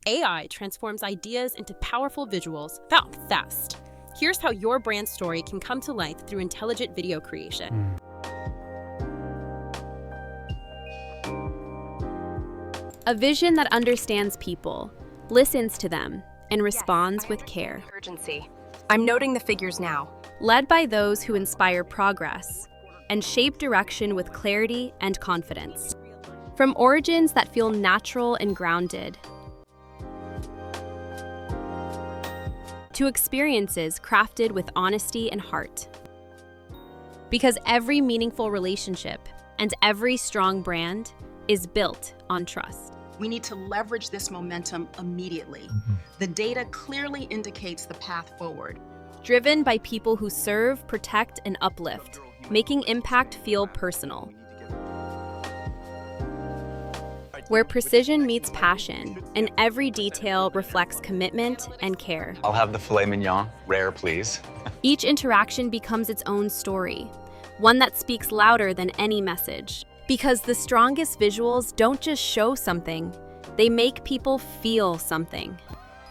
AI transforms ideas into powerful visuals fast. Here's how your brand story can come to life through intelligent video creation. A vision that understands people, listens to them, and responds with care. Urgency. I'm noting the figures now. Led by those who inspire progress and shape direction with clarity and confidence. From origins that feel natural and grounded, to experiences crafted with honesty and heart. Because every meaningful relationship and every strong brand is built on trust. We need to leverage this momentum immediately. The data clearly indicates the path forward. Driven by people who serve, protect, and uplift, making impact feel personal. Where precision meets passion, and every detail reflects commitment and care. I'll have the filet mignon, rare please. Each interaction becomes its own story, one that speaks louder than any message. Because the strongest visuals don't just show something, they make people feel something.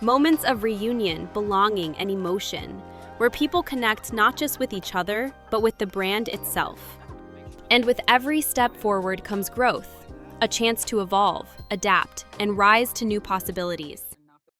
Moments of reunion, belonging, and emotion, where people connect not just with each other, but with the brand itself. And with every step forward comes growth, a chance to evolve, adapt, and rise to new possibilities.